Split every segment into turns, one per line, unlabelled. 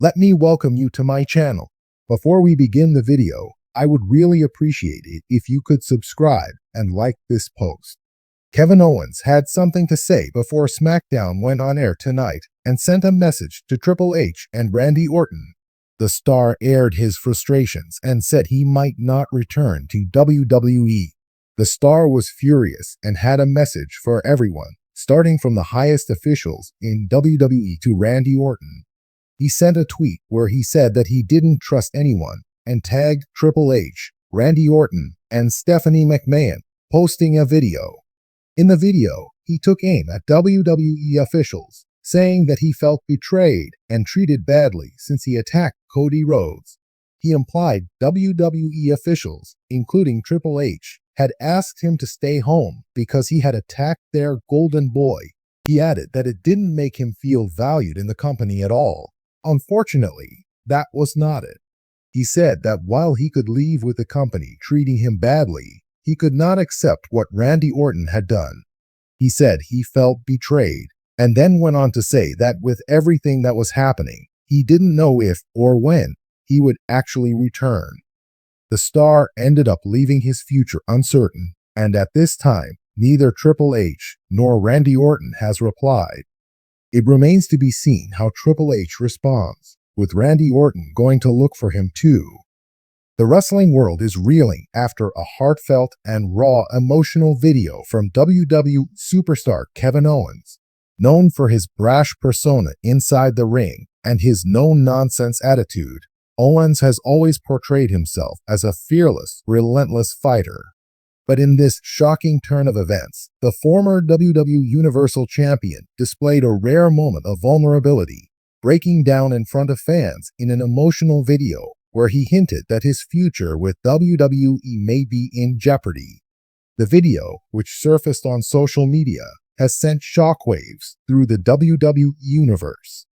Let me welcome you to my channel. Before we begin the video, I would really appreciate it if you could subscribe and like this post. Kevin Owens had something to say before SmackDown went on air tonight and sent a message to Triple H and Randy Orton. The star aired his frustrations and said he might not return to WWE. The star was furious and had a message for everyone, starting from the highest officials in WWE to Randy Orton. He sent a tweet where he said that he didn't trust anyone and tagged Triple H, Randy Orton, and Stephanie McMahon, posting a video. In the video, he took aim at WWE officials, saying that he felt betrayed and treated badly since he attacked Cody Rhodes. He implied WWE officials, including Triple H, had asked him to stay home because he had attacked their golden boy. He added that it didn't make him feel valued in the company at all. Unfortunately, that was not it. He said that while he could leave with the company treating him badly, he could not accept what Randy Orton had done. He said he felt betrayed, and then went on to say that with everything that was happening, he didn't know if or when he would actually return. The star ended up leaving his future uncertain, and at this time, neither Triple H nor Randy Orton has replied. It remains to be seen how Triple H responds, with Randy Orton going to look for him too. The wrestling world is reeling after a heartfelt and raw emotional video from WWE superstar Kevin Owens. Known for his brash persona inside the ring and his no-nonsense attitude, Owens has always portrayed himself as a fearless, relentless fighter. But in this shocking turn of events, the former WWE Universal Champion displayed a rare moment of vulnerability, breaking down in front of fans in an emotional video where he hinted that his future with WWE may be in jeopardy. The video, which surfaced on social media, has sent shockwaves through the WWE Universe.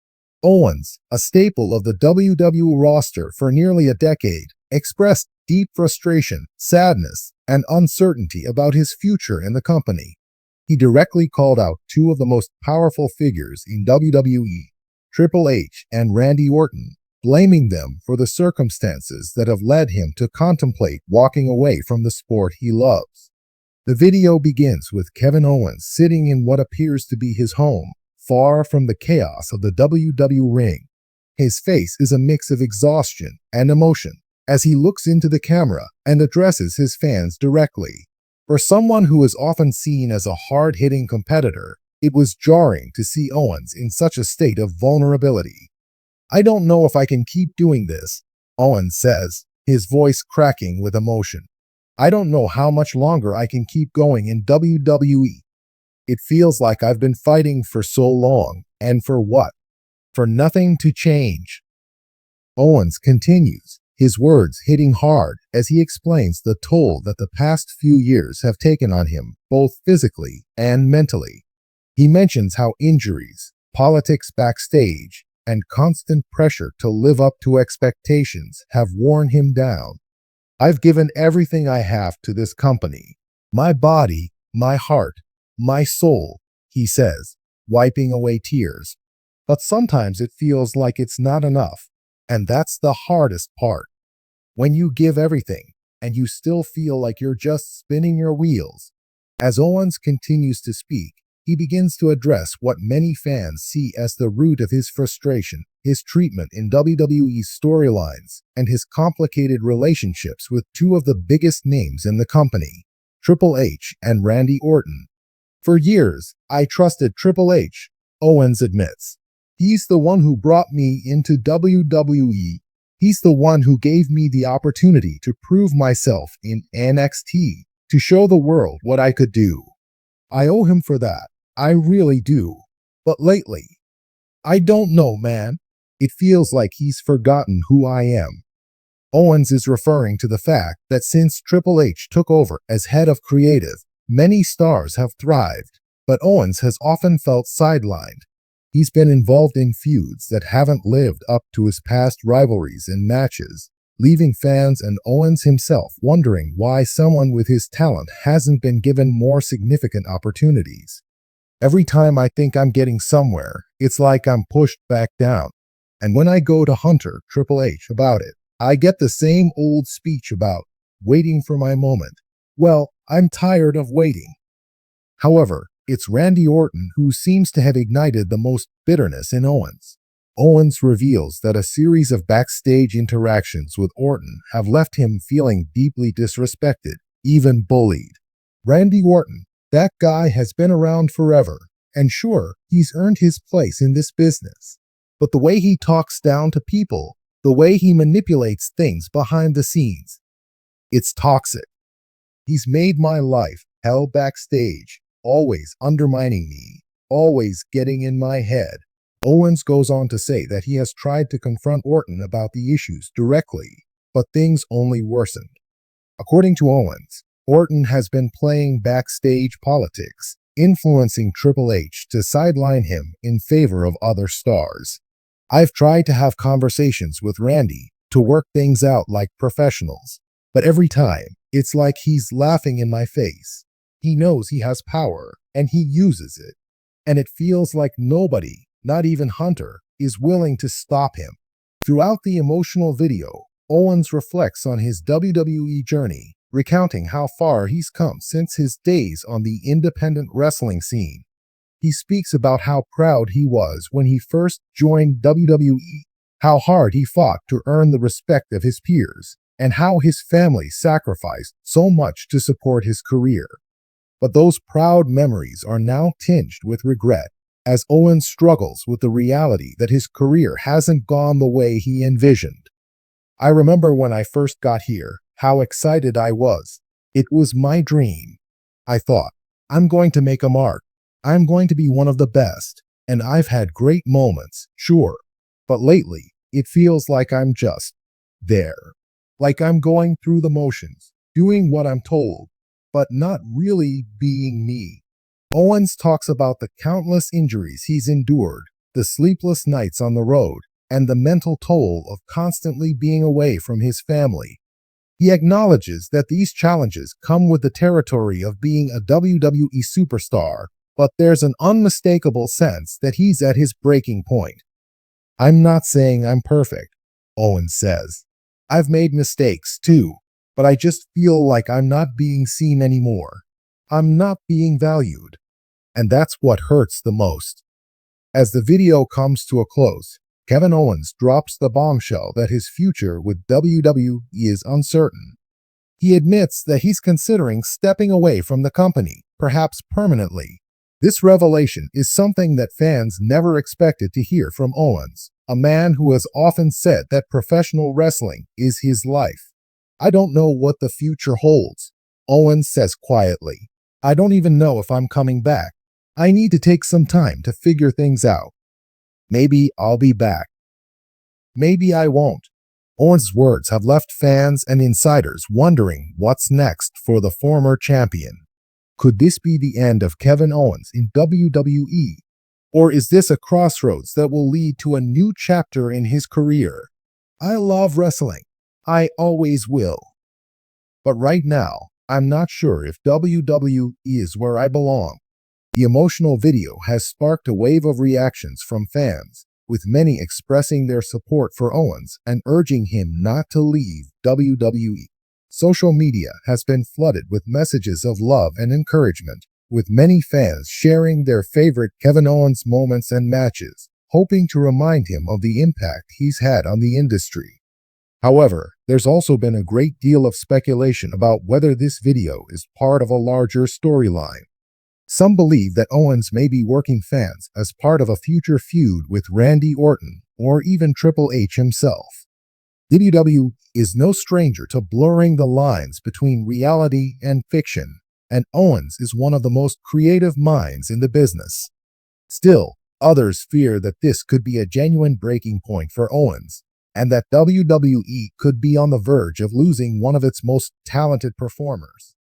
Owens, a staple of the WWE roster for nearly a decade, expressed deep frustration, sadness, and uncertainty about his future in the company. He directly called out two of the most powerful figures in WWE, Triple H and Randy Orton, blaming them for the circumstances that have led him to contemplate walking away from the sport he loves. The video begins with Kevin Owens sitting in what appears to be his home, far from the chaos of the WWE ring. His face is a mix of exhaustion and emotion as he looks into the camera and addresses his fans directly. For someone who is often seen as a hard-hitting competitor, it was jarring to see Owens in such a state of vulnerability. "I don't know if I can keep doing this," Owens says, his voice cracking with emotion. "I don't know how much longer I can keep going in WWE. It feels like I've been fighting for so long, and for what? For nothing to change." Owens continues, his words hitting hard as he explains the toll that the past few years have taken on him, both physically and mentally. He mentions how injuries, politics backstage, and constant pressure to live up to expectations have worn him down. "I've given everything I have to this company. My body, my heart, my soul," he says, wiping away tears. "But sometimes it feels like it's not enough, and that's the hardest part. When you give everything, and you still feel like you're just spinning your wheels." As Owens continues to speak, he begins to address what many fans see as the root of his frustration, his treatment in WWE's storylines, and his complicated relationships with two of the biggest names in the company, Triple H and Randy Orton. "For years, I trusted Triple H," Owens admits. "He's the one who brought me into WWE. He's the one who gave me the opportunity to prove myself in NXT, to show the world what I could do. I owe him for that. I really do. But lately, I don't know, man. It feels like he's forgotten who I am." Owens is referring to the fact that since Triple H took over as head of creative, many stars have thrived, but Owens has often felt sidelined. He's been involved in feuds that haven't lived up to his past rivalries and matches, leaving fans and Owens himself wondering why someone with his talent hasn't been given more significant opportunities. "Every time I think I'm getting somewhere, it's like I'm pushed back down. And when I go to Hunter, Triple H, about it, I get the same old speech about waiting for my moment. Well, I'm tired of waiting. However, it's Randy Orton who seems to have ignited the most bitterness in Owens. Owens reveals that a series of backstage interactions with Orton have left him feeling deeply disrespected, even bullied. Randy Orton, that guy has been around forever, and sure, he's earned his place in this business. But the way he talks down to people, the way he manipulates things behind the scenes, it's toxic. He's made my life hell backstage, always undermining me, always getting in my head. Owens goes on to say that he has tried to confront Orton about the issues directly, but things only worsened. According to Owens, Orton has been playing backstage politics, influencing Triple H to sideline him in favor of other stars. I've tried to have conversations with Randy to work things out like professionals, but every time, it's like he's laughing in my face. He knows he has power, and he uses it. And it feels like nobody, not even Hunter, is willing to stop him. Throughout the emotional video, Owens reflects on his WWE journey, recounting how far he's come since his days on the independent wrestling scene. He speaks about how proud he was when he first joined WWE, how hard he fought to earn the respect of his peers, and how his family sacrificed so much to support his career. But those proud memories are now tinged with regret, as Owens struggles with the reality that his career hasn't gone the way he envisioned. I remember when I first got here, how excited I was. It was my dream. I thought, I'm going to make a mark. I'm going to be one of the best. And I've had great moments, sure. But lately, it feels like I'm just there. Like I'm going through the motions, doing what I'm told, but not really being me. Owens talks about the countless injuries he's endured, the sleepless nights on the road, and the mental toll of constantly being away from his family. He acknowledges that these challenges come with the territory of being a WWE superstar, but there's an unmistakable sense that he's at his breaking point. I'm not saying I'm perfect, Owens says. I've made mistakes too, but I just feel like I'm not being seen anymore. I'm not being valued. And that's what hurts the most. As the video comes to a close, Kevin Owens drops the bombshell that his future with WWE is uncertain. He admits that he's considering stepping away from the company, perhaps permanently. This revelation is something that fans never expected to hear from Owens, a man who has often said that professional wrestling is his life. I don't know what the future holds, Owens says quietly. I don't even know if I'm coming back. I need to take some time to figure things out. Maybe I'll be back. Maybe I won't. Owens' words have left fans and insiders wondering what's next for the former champion. Could this be the end of Kevin Owens in WWE? Or is this a crossroads that will lead to a new chapter in his career? I love wrestling. I always will. But right now, I'm not sure if WWE is where I belong. The emotional video has sparked a wave of reactions from fans, with many expressing their support for Owens and urging him not to leave WWE. Social media has been flooded with messages of love and encouragement, with many fans sharing their favorite Kevin Owens moments and matches, hoping to remind him of the impact he's had on the industry. However, there's also been a great deal of speculation about whether this video is part of a larger storyline. Some believe that Owens may be working fans as part of a future feud with Randy Orton or even Triple H himself. WWE is no stranger to blurring the lines between reality and fiction, and Owens is one of the most creative minds in the business. Still, others fear that this could be a genuine breaking point for Owens, and that WWE could be on the verge of losing one of its most talented performers.